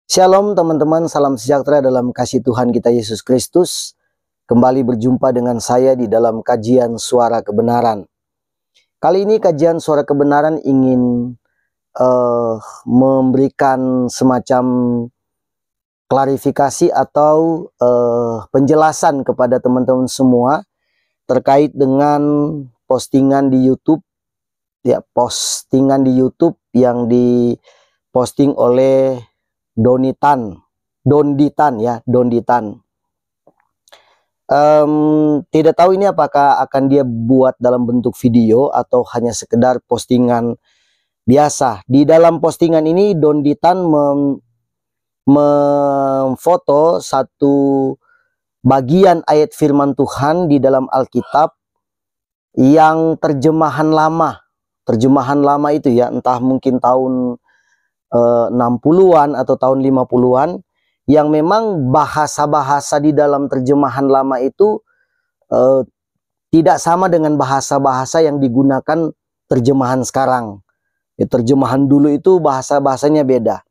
Shalom teman-teman, salam sejahtera dalam kasih Tuhan kita Yesus Kristus. Kembali berjumpa dengan saya di dalam kajian Suara Kebenaran. Kali ini kajian Suara Kebenaran ingin memberikan semacam klarifikasi atau penjelasan kepada teman-teman semua terkait dengan postingan di YouTube, postingan di YouTube yang diposting oleh Donditan. Tidak tahu ini apakah akan dia buat dalam bentuk video atau hanya sekedar postingan biasa. Di dalam postingan ini Donditan memfoto satu bagian ayat firman Tuhan di dalam Alkitab yang terjemahan lama. Terjemahan lama itu ya, entah mungkin tahun 60-an atau tahun 50-an, yang memang bahasa-bahasa di dalam terjemahan lama itu tidak sama dengan bahasa-bahasa yang digunakan terjemahan sekarang. Terjemahan dulu itu bahasa-bahasanya beda.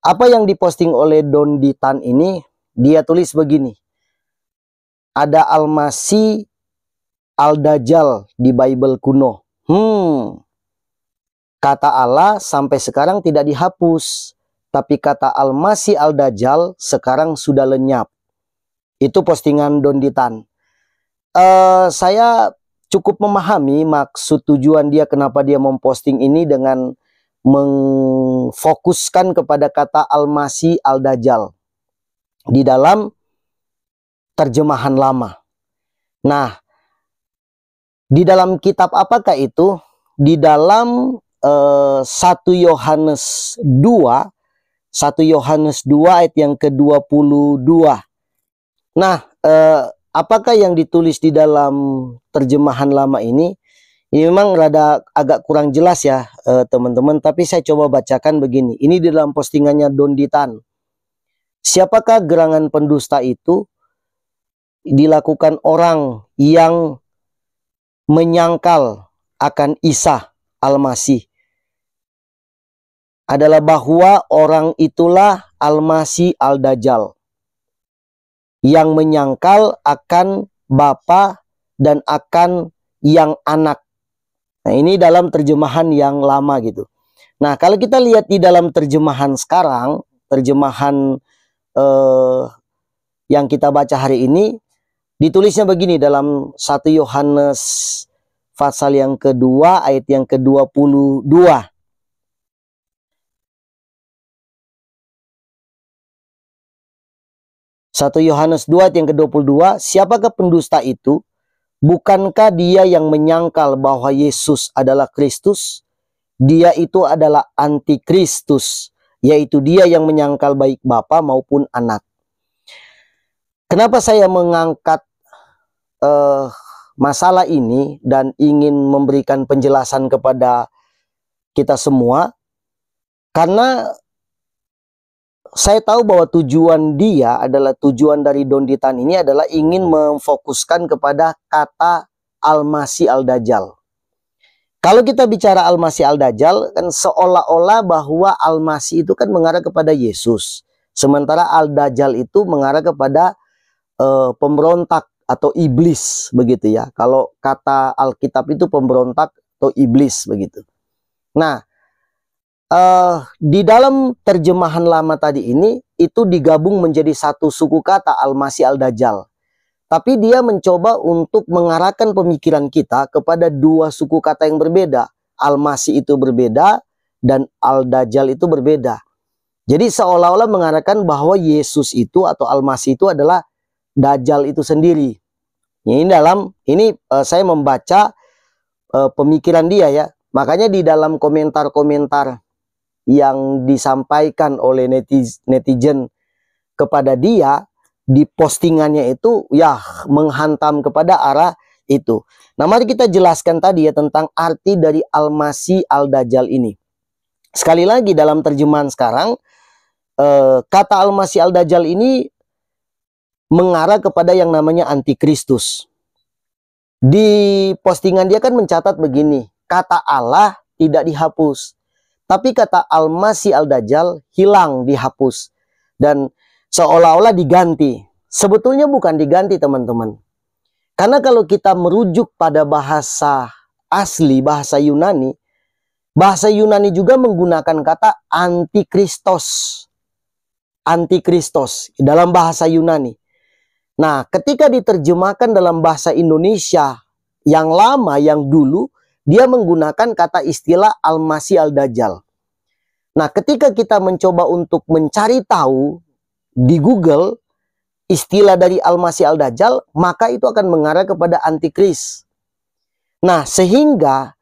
Apa yang diposting oleh Donditan ini, dia tulis begini: ada Al-Masih Al-Dajjal di Bible kuno. Kata Allah sampai sekarang tidak dihapus, tapi kata Al-Masih Al-Dajjal sekarang sudah lenyap. Itu postingan Donditan. Saya cukup memahami maksud tujuan dia, kenapa dia memposting ini dengan mengfokuskan kepada kata Al-Masih Al-Dajjal di dalam terjemahan lama. Nah, di dalam kitab apakah itu? Di dalam 1 Yohanes 2 ayat yang ke-22. Nah, apakah yang ditulis di dalam terjemahan lama ini? Ini memang agak kurang jelas ya teman-teman, tapi saya coba bacakan begini. Ini di dalam postingannya Donditan. Siapakah gerangan pendusta itu? Dilakukan orang yang menyangkal akan Isa Al-Masih adalah bahwa orang itulah Al-Masih Al-Dajjal yang menyangkal akan Bapa dan akan yang anak. Nah, ini dalam terjemahan yang lama gitu. Nah, kalau kita lihat di dalam terjemahan sekarang, terjemahan yang kita baca hari ini, ditulisnya begini dalam 1 Yohanes pasal yang kedua ayat yang ke-22. 1 Yohanes 2 ayat yang ke-22, siapakah pendusta itu? Bukankah dia yang menyangkal bahwa Yesus adalah Kristus? Dia itu adalah antikristus, yaitu dia yang menyangkal baik Bapa maupun anak. Kenapa saya mengangkat masalah ini dan ingin memberikan penjelasan kepada kita semua? Karena saya tahu bahwa tujuan dari Donditan ini adalah ingin memfokuskan kepada kata Al-Masih Al-Dajjal. Kalau kita bicara Al-Masih Al-Dajjal, kan seolah-olah bahwa Al-Masih itu kan mengarah kepada Yesus. Sementara Al-Dajjal itu mengarah kepada pemberontak atau iblis, begitu ya. Kalau kata Alkitab itu pemberontak atau iblis, begitu. Nah, di dalam terjemahan lama tadi ini itu digabung menjadi satu suku kata Al-Masih Al-Dajjal. Tapi dia mencoba untuk mengarahkan pemikiran kita kepada dua suku kata yang berbeda. Al-Masih itu berbeda dan Al-Dajjal itu berbeda. Jadi seolah-olah mengarahkan bahwa Yesus itu atau Al-Masih itu adalah Dajjal itu sendiri. Ini saya membaca pemikiran dia ya. Makanya di dalam komentar-komentar yang disampaikan oleh netizen kepada dia di postingannya itu ya menghantam kepada arah itu. Nah, mari kita jelaskan tadi ya tentang arti dari Al-Masih Al-Dajjal ini. Sekali lagi dalam terjemahan sekarang kata Al-Masih Al-Dajjal ini mengarah kepada yang namanya antikristus. Di postingan dia kan mencatat begini, kata Allah tidak dihapus, tapi kata Al-Masih Al-Dajjal hilang, dihapus, dan seolah-olah diganti. Sebetulnya bukan diganti, teman-teman. Karena kalau kita merujuk pada bahasa asli, bahasa Yunani juga menggunakan kata antikristos. Antikristos dalam bahasa Yunani. Nah, ketika diterjemahkan dalam bahasa Indonesia yang lama, yang dulu, dia menggunakan kata istilah Al-Masih Al-Dajjal. Nah, ketika kita mencoba untuk mencari tahu di Google istilah dari Al-Masih Al-Dajjal, maka itu akan mengarah kepada antikris. Nah, sehingga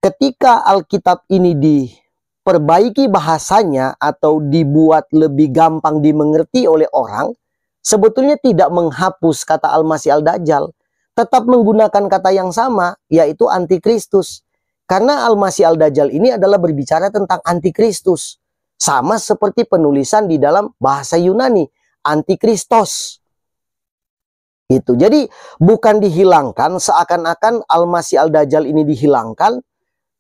ketika Alkitab ini diperbaiki bahasanya atau dibuat lebih gampang dimengerti oleh orang, sebetulnya tidak menghapus kata Al-Masih Al-Dajjal, tetap menggunakan kata yang sama, yaitu antikristus. Karena Al-Masih Al-Dajjal ini adalah berbicara tentang antikristus. Sama seperti penulisan di dalam bahasa Yunani, antikristos. Itu. Jadi bukan dihilangkan, seakan-akan Al-Masih Al-Dajjal ini dihilangkan,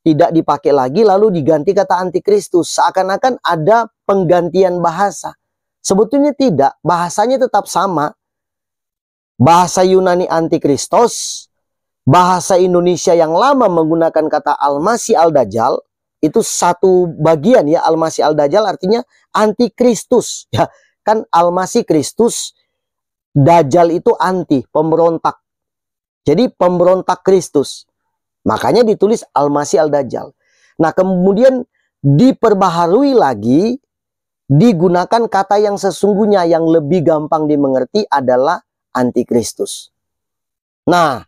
tidak dipakai lagi, lalu diganti kata antikristus. Seakan-akan ada penggantian bahasa. Sebetulnya tidak, bahasanya tetap sama. Bahasa Yunani antikristos, bahasa Indonesia yang lama menggunakan kata Al-Masih Al-Dajjal, itu satu bagian ya. Al-Masih Al-Dajjal artinya antikristus. Ya, kan Al-Masih Kristus, Dajjal itu anti, pemberontak. Jadi pemberontak Kristus. Makanya ditulis Al-Masih Al-Dajjal. Nah, kemudian diperbaharui lagi, digunakan kata yang sesungguhnya yang lebih gampang dimengerti adalah antikristus. Nah,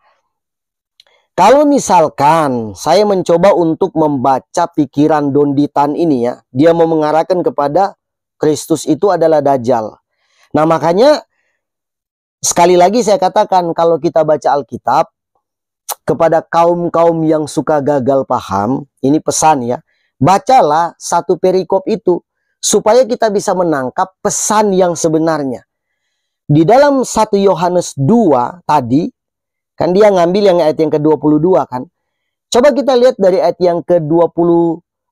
kalau misalkan saya mencoba untuk membaca pikiran Don Ditan ini ya, dia mau mengarahkan kepada Kristus itu adalah Dajjal. Nah, makanya sekali lagi saya katakan, kalau kita baca Alkitab, kepada kaum-kaum yang suka gagal paham, ini pesan ya, bacalah satu perikop itu, supaya kita bisa menangkap pesan yang sebenarnya. Di dalam 1 Yohanes 2 tadi, kan dia ngambil yang ayat yang ke-22 kan. Coba kita lihat dari ayat yang ke-20,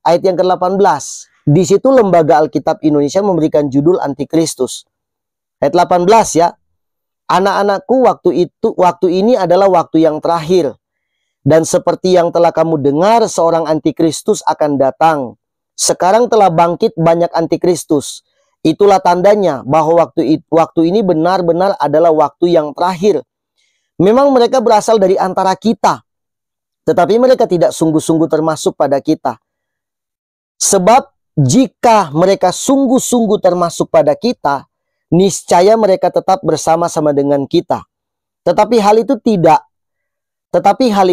ayat yang ke-18. Di situ Lembaga Alkitab Indonesia memberikan judul Antikristus. Ayat 18 ya. Anak-anakku, waktu ini adalah waktu yang terakhir. Dan seperti yang telah kamu dengar, seorang antikristus akan datang. Sekarang telah bangkit banyak antikristus. Itulah tandanya bahwa waktu ini benar-benar adalah waktu yang terakhir. Memang mereka berasal dari antara kita, tetapi mereka tidak sungguh-sungguh termasuk pada kita. Sebab jika mereka sungguh-sungguh termasuk pada kita, niscaya mereka tetap bersama-sama dengan kita. Tetapi hal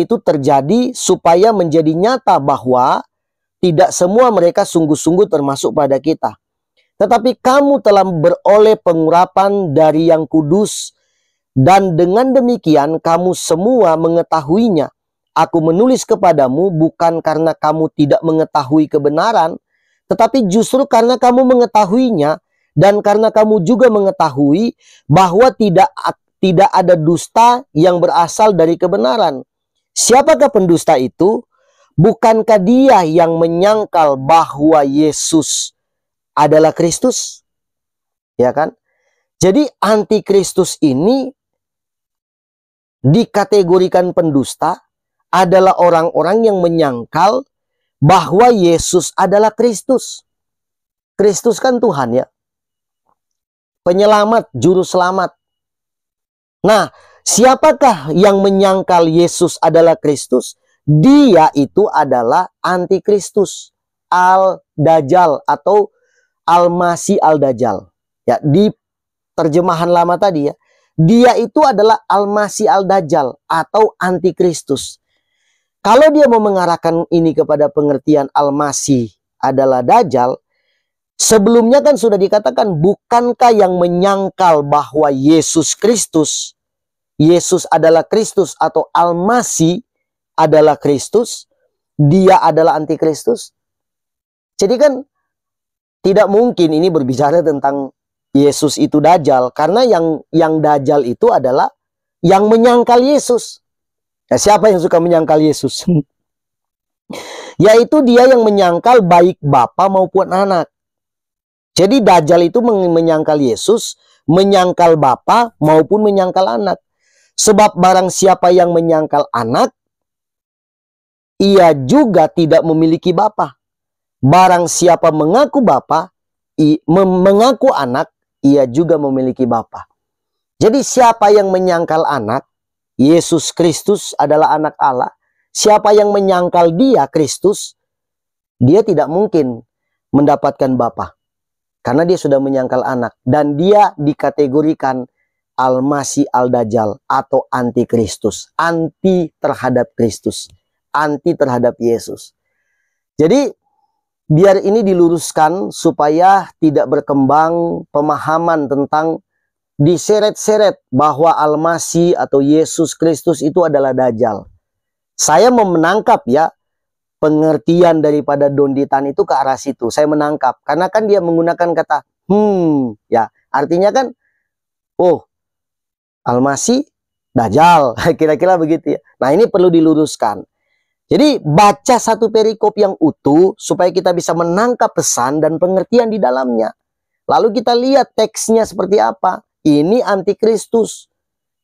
itu terjadi supaya menjadi nyata bahwa tidak semua mereka sungguh-sungguh termasuk pada kita. Tetapi kamu telah beroleh pengurapan dari Yang Kudus, dan dengan demikian kamu semua mengetahuinya. Aku menulis kepadamu bukan karena kamu tidak mengetahui kebenaran, tetapi justru karena kamu mengetahuinya, dan karena kamu juga mengetahui bahwa tidak ada dusta yang berasal dari kebenaran. Siapakah pendusta itu? Bukankah dia yang menyangkal bahwa Yesus adalah Kristus? Ya kan? Jadi antikristus ini dikategorikan pendusta adalah orang-orang yang menyangkal bahwa Yesus adalah Kristus. Kristus kan Tuhan ya. Penyelamat, juru selamat. Nah, siapakah yang menyangkal Yesus adalah Kristus? Dia itu adalah antikristus, Al-Dajjal atau Al-Masih Al-Dajjal. Ya, di terjemahan lama tadi ya, dia itu adalah Al-Masih Al-Dajjal atau antikristus. Kalau dia mau mengarahkan ini kepada pengertian Al-Masih adalah Dajjal, sebelumnya kan sudah dikatakan, bukankah yang menyangkal bahwa Yesus Kristus, Yesus adalah Kristus atau Al-Masih adalah Kristus, dia adalah antikristus. Jadi kan tidak mungkin ini berbicara tentang Yesus itu Dajjal, karena yang Dajjal itu adalah yang menyangkal Yesus. Nah, siapa yang suka menyangkal Yesus? Yaitu dia yang menyangkal baik bapa maupun anak. Jadi Dajjal itu menyangkal Yesus, menyangkal bapa maupun menyangkal anak. Sebab barang siapa yang menyangkal anak, ia juga tidak memiliki bapa. Barang siapa mengaku bapa, mengaku anak, ia juga memiliki bapa. Jadi siapa yang menyangkal anak, Yesus Kristus adalah anak Allah. Siapa yang menyangkal dia, Kristus, dia tidak mungkin mendapatkan bapa. Karena dia sudah menyangkal anak. Dan dia dikategorikan Al-Masih Al-Dajjal atau anti-Kristus. Anti terhadap Kristus. Anti terhadap Yesus. Jadi biar ini diluruskan supaya tidak berkembang pemahaman tentang diseret-seret bahwa Al-Masih atau Yesus Kristus itu adalah Dajjal. Saya mau menangkap ya pengertian daripada Donditan itu ke arah situ. Saya menangkap. Karena kan dia menggunakan kata ya. Artinya kan, oh, Al-Masih, Dajjal. Kira-kira begitu ya. Nah, ini perlu diluruskan. Jadi, baca satu perikop yang utuh supaya kita bisa menangkap pesan dan pengertian di dalamnya. Lalu kita lihat teksnya seperti apa. Ini antikristus.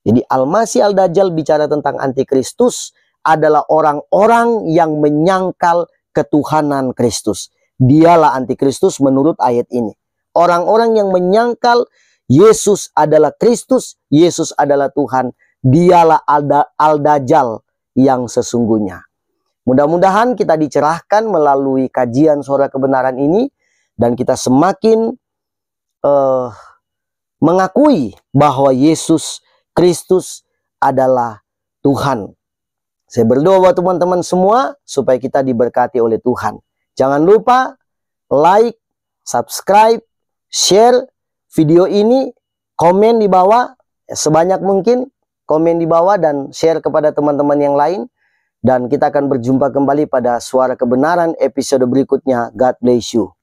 Jadi, Al-Masih Al-Dajjal bicara tentang antikristus adalah orang-orang yang menyangkal ketuhanan Kristus. Dialah antikristus menurut ayat ini. Orang-orang yang menyangkal Yesus adalah Kristus, Yesus adalah Tuhan. Dialah Al-Dajjal yang sesungguhnya. Mudah-mudahan kita dicerahkan melalui kajian Suara Kebenaran ini. Dan kita semakin mengakui bahwa Yesus Kristus adalah Tuhan. Saya berdoa buat teman-teman semua supaya kita diberkati oleh Tuhan. Jangan lupa like, subscribe, share video ini, komen di bawah sebanyak mungkin, komen di bawah dan share kepada teman-teman yang lain. Dan kita akan berjumpa kembali pada Suara Kebenaran episode berikutnya. God bless you.